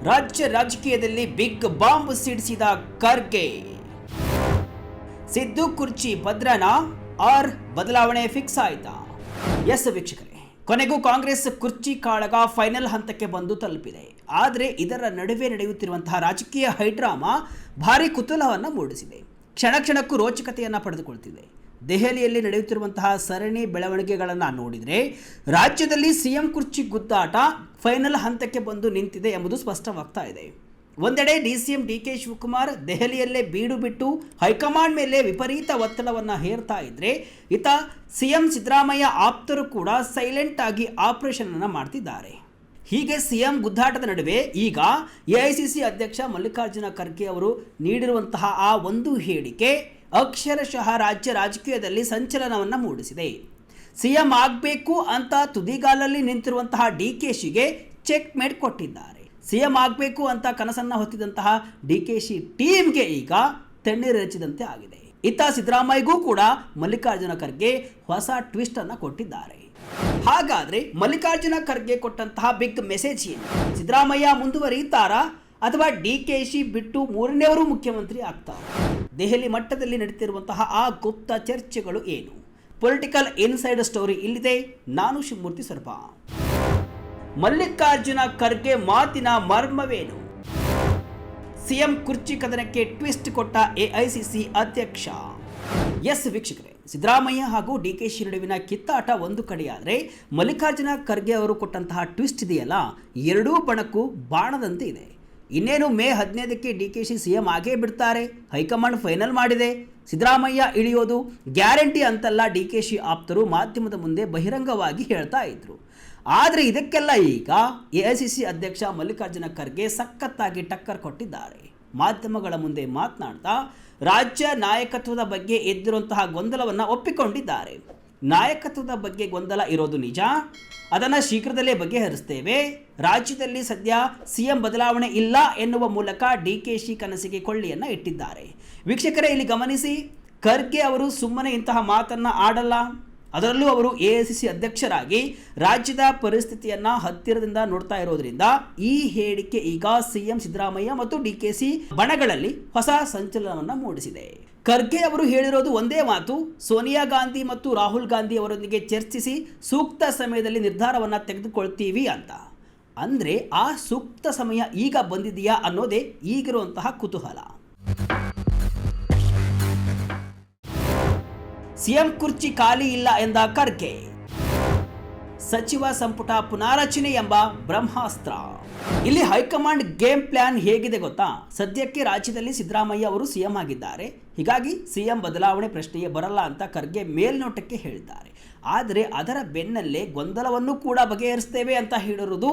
ರಾಜ್ಯ ರಾಜಕೀಯದಲ್ಲಿ big bomb ಸಿಡಿಸಿದ Kharge. Siddu ಕುರ್ಚಿ ಭದ್ರನಾ ಆರ್ ಬದಲಾವಣೆ ಫಿಕ್ಸ್ ಆಯ್ತಾ? ಎಸ್ ವೀಕ್ಷಕರೇ, ಕೊನೆಗೂ ಕಾಂಗ್ರೆಸ್ ಕುರ್ಚಿ ಕಾಳಗ ಫೈನಲ್ ಹಂತಕ್ಕೆ ಬಂದು ತಲುಪಿದೆ. ಆದರೆ ಇದರ ನಡುವೆ ನಡೆಯುತ್ತಿರುವಂತಹ ರಾಜಕೀಯ ಹೈಡ್ರಾಮಾ ಭಾರಿ ಕುತೂಹಲವನ್ನು ಮೂಡಿಸಿದೆ. ಕ್ಷಣ ಕ್ಷಣಕ್ಕೂ ರೋಚಕತೆಯನ್ನು ಪಡೆದುಕೊಳ್ತಿದೆ. ದೆಹಲಿಯಲ್ಲಿ ನಡೆಯುತ್ತಿರುವಂತಹ ಸರಣಿ ಬೆಳವಣಿಗೆಗಳನ್ನು ನೋಡಿದರೆ ರಾಜ್ಯದಲ್ಲಿ ಸಿಎಂ ಕುರ್ಚಿ ಗುದ್ದಾಟ ಫೈನಲ್ ಹಂತಕ್ಕೆ ಬಂದು ನಿಂತಿದೆ ಎಂಬುದು ಸ್ಪಷ್ಟವಾಗ್ತಾ ಇದೆ. ಒಂದೆಡೆ ಡಿಸಿಎಂ ಡಿಕೆ ಶಿವಕುಮಾರ್ ದೆಹಲಿಯಲ್ಲೇ ಬೀಡು ಬಿಟ್ಟು ಹೈಕಮಾಂಡ್ ಮೇಲೆ ವಿಪರೀತ ಒತ್ತಡವನ್ನು ಹೇರ್ತಾ ಇದ್ರೆ, ಇತ್ತ ಸಿಎಂ ಸಿದ್ದರಾಮಯ್ಯ ಆಪ್ತರು ಕೂಡ ಸೈಲೆಂಟ್ ಆಗಿ ಆಪರೇಷನ್ ಅನ್ನು ಮಾಡ್ತಿದ್ದಾರೆ. ಹೀಗೆ ಸಿಎಂ ಗುದ್ದಾಟದ ನಡುವೆ ಈಗ ಎಐಸಿಸಿ ಅಧ್ಯಕ್ಷ ಮಲ್ಲಿಕಾರ್ಜುನ ಖರ್ಗೆ ಅವರು ನೀಡಿರುವಂತಹ ಆ ಒಂದು ಹೇಳಿಕೆ ಅಕ್ಷರಶಃ ರಾಜ್ಯ ರಾಜಕೀಯದಲ್ಲಿ ಸಂಚಲನವನ್ನು ಮೂಡಿಸಿದೆ. ಸಿಎಂ ಆಗಬೇಕು ಅಂತ ತುದಿಗಾಲಲ್ಲಿ ನಿಂತಿರುವಂತಹ ಡಿಕೆಶಿಗೆ ಚೆಕ್ ಮೇಟ್ ಕೊಟ್ಟಿದ್ದಾರೆ. ಸಿಎಂ ಆಗಬೇಕು ಅಂತ ಕನಸನ್ನು ಹೊತ್ತಿದಂತಹ ಡಿಕೆಶಿ ಟೀಮ್ಗೆ ಈಗ ತಣ್ಣೀರೆರಚಿದಂತೆ ಆಗಿದೆ. ಇತ್ತ ಸಿದ್ದರಾಮಯ್ಯಗೂ ಕೂಡ ಮಲ್ಲಿಕಾರ್ಜುನ ಖರ್ಗೆ ಹೊಸ ಟ್ವಿಸ್ಟ್ ಅನ್ನು ಕೊಟ್ಟಿದ್ದಾರೆ. ಹಾಗಾದ್ರೆ ಮಲ್ಲಿಕಾರ್ಜುನ ಖರ್ಗೆ ಕೊಟ್ಟಂತಹ ಬಿಗ್ ಮೆಸೇಜ್ ಏನು? ಸಿದ್ದರಾಮಯ್ಯ ಮುಂದುವರಿಯುತ್ತಾರಾ ಅಥವಾ ಡಿಕೆಶಿ ಬಿಟ್ಟು ಮೂರನೇವರು ಮುಖ್ಯಮಂತ್ರಿ ಆಗ್ತಾರಾ? ದೆಹಲಿ ಮಟ್ಟದಲ್ಲಿ ನಡೀತಿರುವಂತಹ ಆ ಗುಪ್ತ ಚರ್ಚೆಗಳು ಏನು? ಪೊಲಿಟಿಕಲ್ ಇನ್ಸೈಡ್ ಸ್ಟೋರಿ ಇಲ್ಲಿದೆ. ನಾನು ಶಿವಮೂರ್ತಿ ಸರ್ಪ. ಮಲ್ಲಿಕಾರ್ಜುನ ಖರ್ಗೆ ಮಾತಿನ ಮರ್ಮವೇನು? ಸಿಎಂ ಕುರ್ಚಿ ಕದನಕ್ಕೆ ಟ್ವಿಸ್ಟ್ ಕೊಟ್ಟ ಎಐಸಿಸಿ ಅಧ್ಯಕ್ಷ. ಎಸ್ ವೀಕ್ಷಕರೇ, ಸಿದ್ದರಾಮಯ್ಯ ಹಾಗೂ ಡಿಕೆಶಿ ನಡುವಿನ ಕಿತ್ತಾಟ ಒಂದು ಕಡೆಯಾದರೆ ಮಲ್ಲಿಕಾರ್ಜುನ ಖರ್ಗೆ ಅವರು ಕೊಟ್ಟಂತಹ ಟ್ವಿಸ್ಟ್ ಇದೆಯಲ್ಲ, ಎರಡೂ ಬಣಕ್ಕೂ ಬಾಣದಂತೆ ಇದೆ. ಇನ್ನೇನು ಮೇ 15ಕ್ಕೆ ಡಿಕೆಶಿ ಸಿಎಂ ಆಗೇ ಬಿಡ್ತಾರೆ, ಹೈಕಮಾಂಡ್ ಫೈನಲ್ ಮಾಡಿದೆ, ಸಿದ್ದರಾಮಯ್ಯ ಇಳಿಯೋದು ಗ್ಯಾರಂಟಿ ಅಂತಲ್ಲ ಡಿಕೆಶಿ ಆಪ್ತರು ಮಾಧ್ಯಮದ ಮುಂದೆ ಬಹಿರಂಗವಾಗಿ ಹೇಳ್ತಾ ಇದ್ರು. ಆದರೆ ಇದಕ್ಕೆಲ್ಲ ಈಗ ಎಐಸಿಸಿ ಅಧ್ಯಕ್ಷ ಮಲ್ಲಿಕಾರ್ಜುನ ಖರ್ಗೆ ಸಖತ್ತಾಗಿ ಟಕ್ಕರ್ ಕೊಟ್ಟಿದ್ದಾರೆ. ಮಾಧ್ಯಮಗಳ ಮುಂದೆ ಮಾತನಾಡ್ತಾ ರಾಜ್ಯ ನಾಯಕತ್ವದ ಬಗ್ಗೆ ಎದ್ದಿರುವಂತಹ ಗೊಂದಲವನ್ನು ಒಪ್ಪಿಕೊಂಡಿದ್ದಾರೆ. ನಾಯಕತ್ವದ ಬಗ್ಗೆ ಗೊಂದಲ ಇರೋದು ನಿಜ, ಅದನ್ನು ಶೀಘ್ರದಲ್ಲೇ ಬಗೆಹರಿಸ್ತೇವೆ. ರಾಜ್ಯದಲ್ಲಿ ಸದ್ಯ ಸಿಎಂ ಬದಲಾವಣೆ ಇಲ್ಲ ಎನ್ನುವ ಮೂಲಕ ಡಿಕೆಶಿ ಕನಸಿಗೆ ಕೊಳ್ಳಿಯನ್ನು ಇಟ್ಟಿದ್ದಾರೆ. ವೀಕ್ಷಕರೇ, ಇಲ್ಲಿ ಗಮನಿಸಿ, ಖರ್ಗೆ ಅವರು ಸುಮ್ಮನೆ ಇಂತಹ ಮಾತನ್ನು ಆಡಲ್ಲ. ಅದರಲ್ಲೂ ಅವರು ಎಐಸಿಸಿ ಅಧ್ಯಕ್ಷರಾಗಿ ರಾಜ್ಯದ ಪರಿಸ್ಥಿತಿಯನ್ನು ಹತ್ತಿರದಿಂದ ನೋಡ್ತಾ ಇರೋದ್ರಿಂದ ಈ ಹೇಳಿಕೆ ಈಗ ಸಿಎಂ ಸಿದ್ದರಾಮಯ್ಯ ಮತ್ತು ಡಿಕೆಶಿ ಬಣಗಳಲ್ಲಿ ಹೊಸ ಸಂಚಲನವನ್ನು ಮೂಡಿಸಿದೆ. ಖರ್ಗೆ ಅವರು ಹೇಳಿರೋದು ಒಂದೇ ಮಾತು, ಸೋನಿಯಾ ಗಾಂಧಿ ಮತ್ತು ರಾಹುಲ್ ಗಾಂಧಿ ಅವರೊಂದಿಗೆ ಚರ್ಚಿಸಿ ಸೂಕ್ತ ಸಮಯದಲ್ಲಿ ನಿರ್ಧಾರವನ್ನು ತೆಗೆದುಕೊಳ್ತೀವಿ ಅಂತ. ಅಂದರೆ ಆ ಸೂಕ್ತ ಸಮಯ ಈಗ ಬಂದಿದೆಯಾ ಅನ್ನೋದೇ ಈಗಿರುವಂತಹ ಕುತೂಹಲ. ಸಿಎಂ ಕುರ್ಚಿ ಖಾಲಿ ಇಲ್ಲ ಎಂದ ಖರ್ಗೆ. ಸಚಿವ ಸಂಪುಟ ಪುನಾರಚನೆ ಎಂಬ ಬ್ರಹ್ಮಾಸ್ತ್ರ. ಇಲ್ಲಿ ಹೈಕಮಾಂಡ್ ಗೇಮ್ ಪ್ಲಾನ್ ಹೇಗಿದೆ ಗೊತ್ತಾ? ಸದ್ಯಕ್ಕೆ ರಾಜ್ಯದಲ್ಲಿ ಸಿದ್ದರಾಮಯ್ಯ ಅವರು ಸಿಎಂ ಆಗಿದ್ದಾರೆ, ಹೀಗಾಗಿ ಸಿಎಂ ಬದಲಾವಣೆ ಪ್ರಶ್ನೆಯೇ ಬರಲ್ಲ ಅಂತ ಖರ್ಗೆ ಮೇಲ್ನೋಟಕ್ಕೆ ಹೇಳಿದ್ದಾರೆ. ಆದರೆ ಅದರ ಬೆನ್ನಲ್ಲೇ ಗೊಂದಲವನ್ನು ಕೂಡ ಬಗೆಹರಿಸ್ತೇವೆ ಅಂತ ಹೇಳಿರುವುದು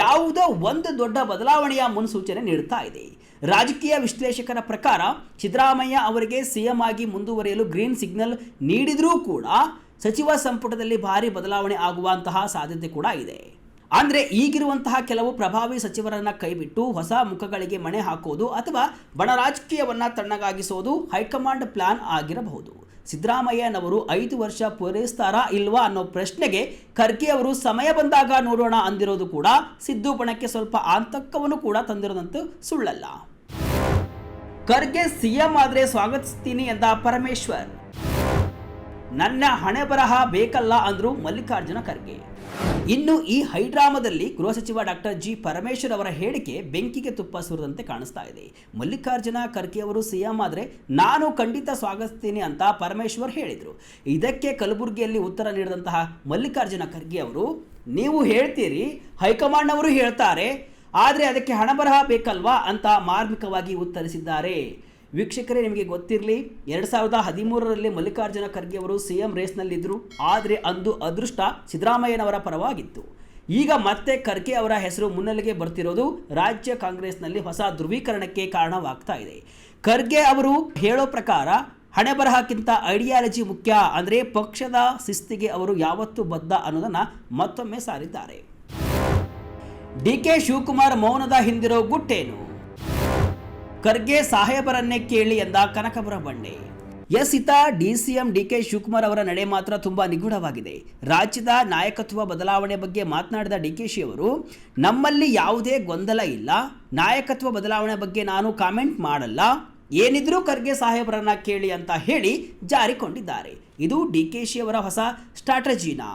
ಯಾವುದೋ ಒಂದು ದೊಡ್ಡ ಬದಲಾವಣೆಯ ಮುನ್ಸೂಚನೆ ನೀಡುತ್ತಾ ಇದೆ. ರಾಜಕೀಯ ವಿಶ್ಲೇಷಕರ ಪ್ರಕಾರ ಸಿದ್ದರಾಮಯ್ಯ ಅವರಿಗೆ ಸಿಎಂ ಆಗಿ ಮುಂದುವರಿಯಲು ಗ್ರೀನ್ ಸಿಗ್ನಲ್ ನೀಡಿದರೂ ಕೂಡ ಸಚಿವ ಸಂಪುಟದಲ್ಲಿ ಭಾರಿ ಬದಲಾವಣೆ ಆಗುವಂತಹ ಸಾಧ್ಯತೆ ಕೂಡ ಇದೆ. ಅಂದರೆ ಈಗಿರುವಂತಹ ಕೆಲವು ಪ್ರಭಾವಿ ಸಚಿವರನ್ನ ಕೈಬಿಟ್ಟು ಹೊಸ ಮುಖಗಳಿಗೆ ಮಣೆ ಹಾಕೋದು ಅಥವಾ ಬಣ ರಾಜಕೀಯವನ್ನ ತಣ್ಣಗಾಗಿಸೋದು ಹೈಕಮಾಂಡ್ ಪ್ಲಾನ್ ಆಗಿರಬಹುದು. ಸಿದ್ದರಾಮಯ್ಯನವರು 5 ವರ್ಷ ಪೂರೈಸ್ತಾರಾ ಇಲ್ವಾ ಅನ್ನೋ ಪ್ರಶ್ನೆಗೆ ಖರ್ಗೆ ಅವರು ಸಮಯ ಬಂದಾಗ ನೋಡೋಣ ಅಂದಿರೋದು ಕೂಡ ಸಿದ್ದು ಬಣಕ್ಕೆ ಸ್ವಲ್ಪ ಆತಂಕವನ್ನು ಕೂಡ ತಂದಿರೋದಂತೂ ಸುಳ್ಳಲ್ಲ. ಖರ್ಗೆ ಸಿಎಂ ಆದ್ರೆ ಸ್ವಾಗತಿಸ್ತೀನಿ ಎಂದ ಪರಮೇಶ್ವರ್. ನನ್ನ ಹಣೆ ಬರಹ ಬೇಕಲ್ಲ ಅಂದ್ರು ಮಲ್ಲಿಕಾರ್ಜುನ ಖರ್ಗೆ. ಇನ್ನು ಈ ಹೈಡ್ರಾಮಾದಲ್ಲಿ ಗೃಹ ಸಚಿವ ಡಾಕ್ಟರ್ ಜಿ ಪರಮೇಶ್ವರ್ ಅವರ ಹೇಳಿಕೆ ಬೆಂಕಿಗೆ ತುಪ್ಪ ಸುರಿದಂತೆ ಕಾಣಿಸ್ತಾ ಇದೆ. ಮಲ್ಲಿಕಾರ್ಜುನ ಖರ್ಗೆ ಅವರು ಸಿಎಂ ಆದರೆ ನಾನು ಖಂಡಿತ ಸ್ವಾಗತಿಸ್ತೀನಿ ಅಂತ ಪರಮೇಶ್ವರ್ ಹೇಳಿದರು. ಇದಕ್ಕೆ ಕಲಬುರಗಿಯಲ್ಲಿ ಉತ್ತರ ನೀಡಿದಂತಹ ಮಲ್ಲಿಕಾರ್ಜುನ ಖರ್ಗೆ ಅವರು, ನೀವು ಹೇಳ್ತೀರಿ, ಹೈಕಮಾಂಡ್ ಅವರು ಹೇಳ್ತಾರೆ, ಆದರೆ ಅದಕ್ಕೆ ಹಣ ಬರಹ ಬೇಕಲ್ವಾ ಅಂತ ಮಾರ್ಮಿಕವಾಗಿ ಉತ್ತರಿಸಿದ್ದಾರೆ. ವೀಕ್ಷಕರೇ, ನಿಮಗೆ ಗೊತ್ತಿರಲಿ, 2013ರಲ್ಲಿ ಮಲ್ಲಿಕಾರ್ಜುನ ಖರ್ಗೆ ಅವರು ಸಿಎಂ ರೇಸ್ನಲ್ಲಿದ್ದರು. ಆದರೆ ಅಂದು ಅದೃಷ್ಟ ಸಿದ್ದರಾಮಯ್ಯನವರ ಪರವಾಗಿತ್ತು. ಈಗ ಮತ್ತೆ ಖರ್ಗೆ ಅವರ ಹೆಸರು ಮುನ್ನೆಲೆಗೆ ಬರ್ತಿರೋದು ರಾಜ್ಯ ಕಾಂಗ್ರೆಸ್ನಲ್ಲಿ ಹೊಸ ಧ್ರುವೀಕರಣಕ್ಕೆ ಕಾರಣವಾಗ್ತಾ ಇದೆ. ಖರ್ಗೆ ಅವರು ಹೇಳೋ ಪ್ರಕಾರ ಹಣೆ ಬರಹಕ್ಕಿಂತ ಐಡಿಯಾಲಜಿ ಮುಖ್ಯ, ಅಂದರೆ ಪಕ್ಷದ ಶಿಸ್ತಿಗೆ ಅವರು ಯಾವತ್ತೂ ಬದ್ಧ ಅನ್ನೋದನ್ನು ಮತ್ತೊಮ್ಮೆ ಸಾರಿದ್ದಾರೆ. ಡಿಕೆ ಶಿವಕುಮಾರ್ ಮೌನದ ಹಿಂದಿರೋ ಗುಟ್ಟೇನು? ಖರ್ಗೆ ಸಾಹೇಬರನ್ನೇ ಕೇಳಿ ಎಂದ ಕನಕಪುರ ಬಂಡೆ. ಎಸ್, ಇತ್ತ ಡಿಸಿಎಂ ಡಿಕೆ ಶಿವಕುಮಾರ್ ಅವರ ನಡೆ ಮಾತ್ರ ತುಂಬಾ ನಿಗೂಢವಾಗಿದೆ. ರಾಜ್ಯದ ನಾಯಕತ್ವ ಬದಲಾವಣೆ ಬಗ್ಗೆ ಮಾತನಾಡಿದ ಡಿಕೆಶಿ ಅವರು, ನಮ್ಮಲ್ಲಿ ಯಾವುದೇ ಗೊಂದಲ ಇಲ್ಲ, ನಾಯಕತ್ವ ಬದಲಾವಣೆ ಬಗ್ಗೆ ನಾನು ಕಾಮೆಂಟ್ ಮಾಡಲ್ಲ, ಏನಿದ್ರೂ ಖರ್ಗೆ ಸಾಹೇಬರನ್ನ ಕೇಳಿ ಅಂತ ಹೇಳಿ ಜಾರಿಕೊಂಡಿದ್ದಾರೆ. ಇದು ಡಿಕೆಶಿ ಅವರ ಹೊಸ ಸ್ಟ್ರಾಟಜಿನಾ?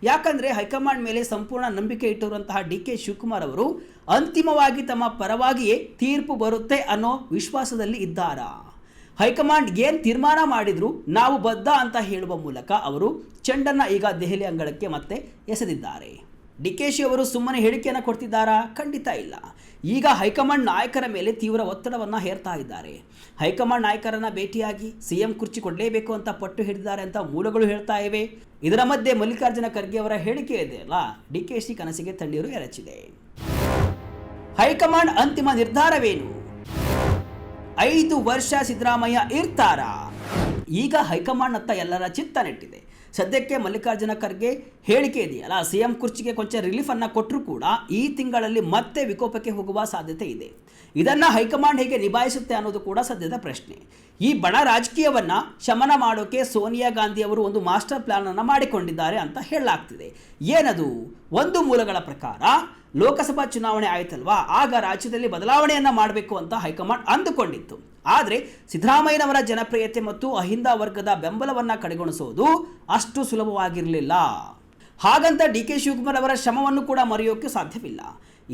ಯಾಕಂದ್ರೆ ಹೈಕಮಾಂಡ್ ಮೇಲೆ ಸಂಪೂರ್ಣ ನಂಬಿಕೆ ಇಟ್ಟಿರುವಂತಹ ಡಿಕೆ ಶಿವಕುಮಾರ್ ಅವರು ಅಂತಿಮವಾಗಿ ತಮ್ಮ ಪರವಾಗಿಯೇ ತೀರ್ಪು ಬರುತ್ತೆ ಅನ್ನೋ ವಿಶ್ವಾಸದಲ್ಲಿ ಇದ್ದಾರಾ? ಹೈಕಮಾಂಡ್ ಏನು ತೀರ್ಮಾನ ಮಾಡಿದ್ರು ನಾವು ಬದ್ಧ ಅಂತ ಹೇಳುವ ಮೂಲಕ ಅವರು ಚೆಂಡನ್ನು ಈಗ ದೆಹಲಿ ಅಂಗಳಕ್ಕೆ ಮತ್ತೆ ಎಸೆದಿದ್ದಾರೆ. ಡಿಕೆಶಿ ಅವರು ಸುಮ್ಮನೆ ಹೇಳಿಕೆಯನ್ನು ಕೊಡ್ತಿದ್ದಾರಾ? ಖಂಡಿತ ಇಲ್ಲ. ಈಗ ಹೈಕಮಾಂಡ್ ನಾಯಕರ ಮೇಲೆ ತೀವ್ರ ಒತ್ತಡವನ್ನು ಹೇರ್ತಾ ಇದ್ದಾರೆ. ಹೈಕಮಾಂಡ್ ನಾಯಕರನ್ನ ಭೇಟಿಯಾಗಿ ಸಿಎಂ ಕುರ್ಚಿ ಕೊಡಲೇಬೇಕು ಅಂತ ಪಟ್ಟು ಹಿಡಿದಿದ್ದಾರೆ ಅಂತ ಮೂಲಗಳು ಹೇಳ್ತಾ ಇವೆ. ಇದರ ಮಧ್ಯೆ ಮಲ್ಲಿಕಾರ್ಜುನ ಖರ್ಗೆ ಅವರ ಹೇಳಿಕೆ ಇದೆಯಲ್ಲ, ಡಿಕೆಶಿ ಕನಸಿಗೆ ತಣ್ಣೀರು ಎರಚಿದೆ. ಹೈಕಮಾಂಡ್ ಅಂತಿಮ ನಿರ್ಧಾರವೇನು? 5 ವರ್ಷ ಸಿದ್ದರಾಮಯ್ಯ ಇರ್ತಾರಾ? ಈಗ ಹೈಕಮಾಂಡ್ ಅತ್ತ ಎಲ್ಲರ ಚಿತ್ತ ನೆಟ್ಟಿದೆ. ಸದ್ಯಕ್ಕೆ ಮಲ್ಲಿಕಾರ್ಜುನ ಖರ್ಗೆ ಹೇಳಿಕೆ ಇದೆಯಲ್ಲ, ಸಿಎಂ ಕುರ್ಚಿಗೆ ಕೊಂಚ ರಿಲೀಫ್ ಅನ್ನ ಕೊಟ್ಟರು ಕೂಡ ಈ ತಿಂಗಳಲ್ಲಿ ಮತ್ತೆ ವಿಕೋಪಕ್ಕೆ ಹೋಗುವ ಸಾಧ್ಯತೆ ಇದೆ. ಇದನ್ನ ಹೈಕಮಾಂಡ್ ಹೇಗೆ ನಿಭಾಯಿಸುತ್ತೆ ಅನ್ನೋದು ಕೂಡ ಸದ್ಯದ ಪ್ರಶ್ನೆ. ಈ ಬಣ ರಾಜಕೀಯವನ್ನ ಶಮನ ಮಾಡೋಕೆ ಸೋನಿಯಾ ಗಾಂಧಿ ಅವರು ಒಂದು ಮಾಸ್ಟರ್ ಪ್ಲಾನ್ ಅನ್ನು ಮಾಡಿಕೊಂಡಿದ್ದಾರೆ ಅಂತ ಹೇಳಲಾಗ್ತಿದೆ. ಏನದು? ಒಂದು ಮೂಲಗಳ ಪ್ರಕಾರ ಲೋಕಸಭಾ ಚುನಾವಣೆ ಆಯ್ತಲ್ವಾ, ಆಗ ರಾಜ್ಯದಲ್ಲಿ ಬದಲಾವಣೆಯನ್ನ ಮಾಡಬೇಕು ಅಂತ ಹೈಕಮಾಂಡ್ ಅಂದುಕೊಂಡಿತ್ತು. ಆದರೆ ಸಿದ್ದರಾಮಯ್ಯನವರ ಜನಪ್ರಿಯತೆ ಮತ್ತು ಅಹಿಂದ ವರ್ಗದ ಬೆಂಬಲವನ್ನ ಕಡೆಗಣಿಸೋದು ಅಷ್ಟು ಸುಲಭವಾಗಿರಲಿಲ್ಲ. ಹಾಗಂತ ಡಿಕೆ ಶಿವಕುಮಾರ್ ಅವರ ಶ್ರಮವನ್ನು ಕೂಡ ಮರೆಯೋಕೆ ಸಾಧ್ಯವಿಲ್ಲ.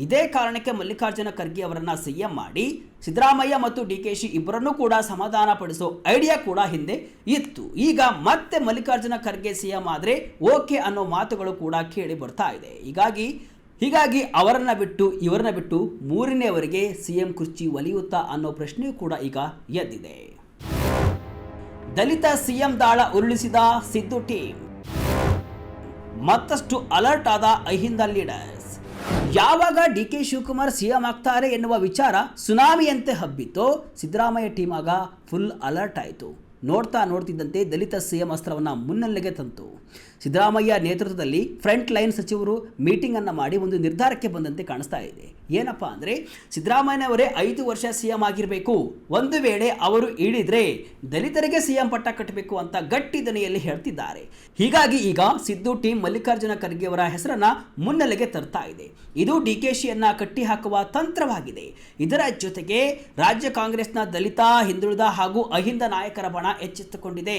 ಇದೇ ಕಾರಣಕ್ಕೆ ಮಲ್ಲಿಕಾರ್ಜುನ ಖರ್ಗೆ ಅವರನ್ನ ಸಿಎಂ ಮಾಡಿ ಸಿದ್ದರಾಮಯ್ಯ ಮತ್ತು ಡಿಕೆಶಿ ಇಬ್ಬರನ್ನೂ ಕೂಡ ಸಮಾಧಾನ ಪಡಿಸೋ ಐಡಿಯಾ ಕೂಡ ಹಿಂದೆ ಇತ್ತು. ಈಗ ಮತ್ತೆ ಮಲ್ಲಿಕಾರ್ಜುನ ಖರ್ಗೆ ಸಿಎಂ ಆದರೆ ಓಕೆ ಅನ್ನೋ ಮಾತುಗಳು ಕೂಡ ಕೇಳಿ ಬರ್ತಾ ಇದೆ. ಹೀಗಾಗಿ ಅವರನ್ನ ಬಿಟ್ಟು ಇವರನ್ನ ಬಿಟ್ಟು ಮೂರನೆಯವರಿಗೆ ಸಿಎಂ ಕುರ್ಚಿ ಒಲಿಯುತ್ತಾ ಅನ್ನೋ ಪ್ರಶ್ನೆಯೂ ಕೂಡ ಈಗ ಎದ್ದಿದೆ. ದಲಿತ ಸಿಎಂ ದಾಳ ಉರುಳಿಸಿದ ಸಿದ್ದು ಟೀಮ್, ಮತ್ತಷ್ಟು ಅಲರ್ಟ್ ಆದ ಅಹಿಂದ ಲೀಡರ್ಸ್. ಯಾವಾಗ ಡಿಕೆ ಶಿವಕುಮಾರ್ ಸಿಎಂ ಆಗ್ತಾರೆ ಎನ್ನುವ ವಿಚಾರ ಸುನಾಮಿಯಂತೆ ಹಬ್ಬಿತೋ, ಸಿದ್ದರಾಮಯ್ಯ ಟೀಮ್ ಆಗ ಫುಲ್ ಅಲರ್ಟ್ ಆಯಿತು. ನೋಡ್ತಿದ್ದಂತೆ ದಲಿತ ಸಿಎಂ ಅಸ್ತ್ರವನ್ನು ಮುನ್ನೆಲೆಗೆ ತಂತು. ಸಿದ್ದರಾಮಯ್ಯ ನೇತೃತ್ವದಲ್ಲಿ ಫ್ರಂಟ್ ಲೈನ್ ಸಚಿವರು ಮೀಟಿಂಗ್ ಅನ್ನು ಮಾಡಿ ಒಂದು ನಿರ್ಧಾರಕ್ಕೆ ಬಂದಂತೆ ಕಾಣಿಸ್ತಾ ಇದೆ. ಏನಪ್ಪಾ ಅಂದರೆ, ಸಿದ್ದರಾಮಯ್ಯನವರೇ 5 ವರ್ಷ ಸಿಎಂ ಆಗಿರಬೇಕು, ಒಂದು ವೇಳೆ ಅವರು ಇಳಿದ್ರೆ ದಲಿತರಿಗೆ ಸಿಎಂ ಪಟ್ಟ ಕಟ್ಟಬೇಕು ಅಂತ ಗಟ್ಟಿ ದನಿಯಲ್ಲಿ ಹೇಳ್ತಿದ್ದಾರೆ. ಹೀಗಾಗಿ ಈಗ ಸಿದ್ದು ಟೀಮ್ ಮಲ್ಲಿಕಾರ್ಜುನ ಖರ್ಗೆ ಅವರ ಹೆಸರನ್ನ ಮುನ್ನೆಲೆಗೆ ತರ್ತಾ ಇದೆ. ಇದು ಡಿಕೆಶಿಯನ್ನ ಕಟ್ಟಿ ಹಾಕುವ ತಂತ್ರವಾಗಿದೆ. ಇದರ ಜೊತೆಗೆ ರಾಜ್ಯ ಕಾಂಗ್ರೆಸ್ನ ದಲಿತ, ಹಿಂದುಳಿದ ಹಾಗೂ ಅಹಿಂದ ನಾಯಕರ ಬಣ ಎಚ್ಚೆತ್ತುಕೊಂಡಿದೆ.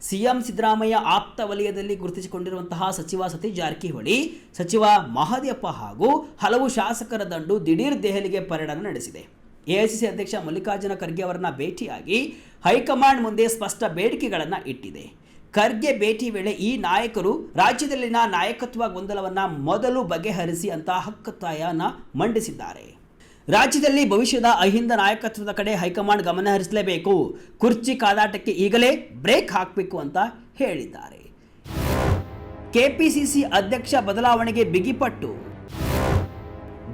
ಸಿಎಂ ಸಿದ್ದರಾಮಯ್ಯ ಆಪ್ತ ವಲಯದಲ್ಲಿ ಗುರುತಿಸಿಕೊಂಡಿರುವಂತಹ ಸಚಿವ ಸತೀಶ್ ಜಾರಕಿಹೊಳಿ, ಸಚಿವ ಮಹದೇವಪ್ಪ ಹಾಗೂ ಹಲವು ಶಾಸಕರ ದಂಡು ದಿಢೀರ್ ದೆಹಲಿಗೆ ಪರ್ಯಟನೆ ನಡೆಸಿದೆ. ಎಐಸಿಸಿ ಅಧ್ಯಕ್ಷ ಮಲ್ಲಿಕಾರ್ಜುನ ಖರ್ಗೆ ಅವರನ್ನ ಭೇಟಿಯಾಗಿ ಹೈಕಮಾಂಡ್ ಮುಂದೆ ಸ್ಪಷ್ಟ ಬೇಡಿಕೆಗಳನ್ನು ಇಟ್ಟಿದೆ. ಖರ್ಗೆ ಭೇಟಿ ವೇಳೆ ಈ ನಾಯಕರು ರಾಜ್ಯದಲ್ಲಿನ ನಾಯಕತ್ವ ಗೊಂದಲವನ್ನು ಮೊದಲು ಬಗೆಹರಿಸಿ ಅಂತ ಹಕ್ಕೊತ್ತಾಯನ ಮಂಡಿಸಿದ್ದಾರೆ. ರಾಜ್ಯದಲ್ಲಿ ಭವಿಷ್ಯದ ಅಹಿಂದ ನಾಯಕತ್ವದ ಕಡೆ ಹೈಕಮಾಂಡ್ ಗಮನ ಹರಿಸಲೇಬೇಕು, ಕುರ್ಚಿ ಕಾದಾಟಕ್ಕೆ ಈಗಲೇ ಬ್ರೇಕ್ ಹಾಕಬೇಕು ಅಂತ ಹೇಳಿದ್ದಾರೆ. ಕೆಪಿಸಿಸಿ ಅಧ್ಯಕ್ಷ ಬದಲಾವಣೆಗೆ ಬಿಗಿಪಟ್ಟು,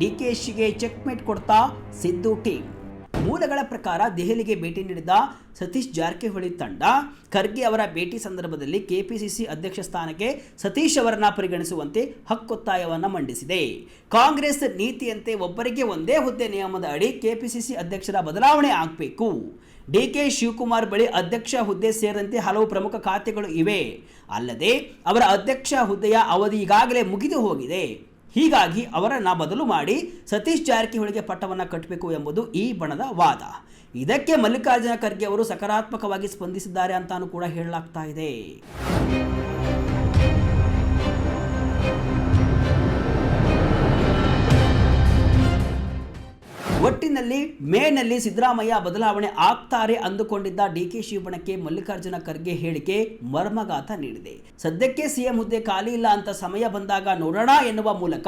ಡಿಕೆಶಿಗೆ ಚೆಕ್ಮೇಟ್ ಕೊಡ್ತಾ ಸಿದ್ದು ಟೀಮ್. ಮೂಲಗಳ ಪ್ರಕಾರ ದೆಹಲಿಗೆ ಭೇಟಿ ನೀಡಿದ ಸತೀಶ್ ಜಾರಕಿಹೊಳಿ ತಂಡ ಖರ್ಗೆ ಅವರ ಭೇಟಿ ಸಂದರ್ಭದಲ್ಲಿ ಕೆಪಿಸಿಸಿ ಅಧ್ಯಕ್ಷ ಸ್ಥಾನಕ್ಕೆ ಸತೀಶ್ ಅವರನ್ನ ಪರಿಗಣಿಸುವಂತೆ ಹಕ್ಕೊತ್ತಾಯವನ್ನು ಮಂಡಿಸಿದೆ. ಕಾಂಗ್ರೆಸ್ ನೀತಿಯಂತೆ ಒಬ್ಬರಿಗೆ ಒಂದೇ ಹುದ್ದೆ ನಿಯಮದ ಅಡಿ ಕೆಪಿಸಿಸಿ ಅಧ್ಯಕ್ಷರ ಬದಲಾವಣೆ ಆಗಬೇಕು. ಡಿಕೆ ಶಿವಕುಮಾರ್ ಬಳಿ ಅಧ್ಯಕ್ಷ ಹುದ್ದೆ ಸೇರಿದಂತೆ ಹಲವು ಪ್ರಮುಖ ಖಾತೆಗಳು ಇವೆ. ಅಲ್ಲದೆ ಅವರ ಅಧ್ಯಕ್ಷ ಹುದ್ದೆಯ ಅವಧಿ ಈಗಾಗಲೇ ಮುಗಿದು ಹೋಗಿದೆ. ಹೀಗಾಗಿ ಅವರನ್ನು ಬದಲು ಮಾಡಿ ಸತೀಶ್ ಜಾರಕಿಹೊಳಿಗೆ ಪಟ್ಟವನ್ನು ಕಟ್ಟಬೇಕು ಎಂಬುದು ಈ ಬಣದ ವಾದ. ಇದಕ್ಕೆ ಮಲ್ಲಿಕಾರ್ಜುನ ಖರ್ಗೆ ಅವರು ಸಕಾರಾತ್ಮಕವಾಗಿ ಸ್ಪಂದಿಸಿದ್ದಾರೆ ಅಂತಾನೂ ಕೂಡ ಹೇಳಲಾಗ್ತಾ ಇದೆ. ಒಟ್ಟಿನಲ್ಲಿ ಮೇನಲ್ಲಿ ಸಿದ್ದರಾಮಯ್ಯ ಬದಲಾವಣೆ ಆಗ್ತಾರೆ ಅಂದುಕೊಂಡಿದ್ದ ಡಿಕೆಶಿ ಬಣಕ್ಕೆ ಮಲ್ಲಿಕಾರ್ಜುನ ಖರ್ಗೆ ಹೇಳಿಕೆ ಮರ್ಮಘಾತ ನೀಡಿದೆ. ಸದ್ಯಕ್ಕೆ ಸಿಎಂ ಹುದ್ದೆ ಖಾಲಿ ಇಲ್ಲ ಅಂತ ಸಮಯ ಬಂದಾಗ ನೋಡೋಣ ಎನ್ನುವ ಮೂಲಕ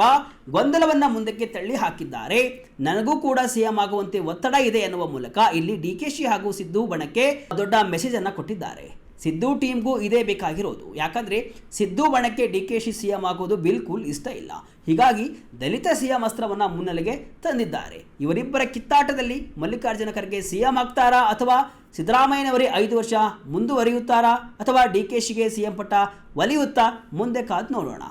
ಗೊಂದಲವನ್ನ ಮುಂದಕ್ಕೆ ತಳ್ಳಿ ಹಾಕಿದ್ದಾರೆ. ನನಗೂ ಕೂಡ ಸಿಎಂ ಆಗುವಂತೆ ಒತ್ತಡ ಇದೆ ಎನ್ನುವ ಮೂಲಕ ಇಲ್ಲಿ ಡಿಕೆಶಿ ಹಾಗೂ ಸಿದ್ದು ಬಣಕ್ಕೆ ದೊಡ್ಡ ಮೆಸೇಜ್ ಅನ್ನ ಕೊಟ್ಟಿದ್ದಾರೆ. ಸಿದ್ದು ಟೀಮ್ಗೂ ಇದೇ ಬೇಕಾಗಿರೋದು. ಯಾಕಂದ್ರೆ ಸಿದ್ದು ಬಣಕ್ಕೆ ಡಿಕೆಶಿ ಸಿಎಂ ಆಗೋದು ಬಿಲ್ಕುಲ್ ಇಷ್ಟ ಇಲ್ಲ. ಹೀಗಾಗಿ ದಲಿತ ಸಿಎಂ ಅಸ್ತ್ರವನ್ನ ಮುನ್ನೆಲೆಗೆ ತಂದಿದ್ದಾರೆ. ಇವರಿಬ್ಬರ ಕಿತ್ತಾಟದಲ್ಲಿ ಮಲ್ಲಿಕಾರ್ಜುನ ಖರ್ಗೆ ಸಿಎಂ ಆಗ್ತಾರಾ ಅಥವಾ ಸಿದ್ದರಾಮಯ್ಯನವರೇ 5 ವರ್ಷ ಮುಂದುವರಿಯುತ್ತಾರಾ ಅಥವಾ ಡಿಕೆಶಿಗೆ ಸಿಎಂ ಪಟ್ಟ ಒಲಿಯುತ್ತಾ? ಮುಂದೆ ಕಾದು ನೋಡೋಣ.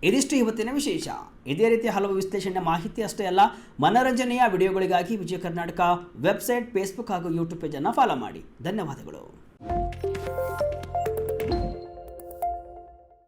ಇದಿಷ್ಟು ಇವತ್ತಿನ ವಿಶೇಷ. ಇದೇ ರೀತಿ ಹಲವು ವಿಶ್ಲೇಷಣೆ ಮಾಹಿತಿ ಅಷ್ಟೇ ಅಲ್ಲ, ಮನರಂಜನೆಯ ವಿಡಿಯೋಗಳಿಗಾಗಿ ವಿಜಯ ಕರ್ನಾಟಕ ವೆಬ್ಸೈಟ್, ಫೇಸ್ಬುಕ್ ಹಾಗೂ ಯೂಟ್ಯೂಬ್ ಪೇಜನ್ನು ಫಾಲೋ ಮಾಡಿ. ಧನ್ಯವಾದಗಳು.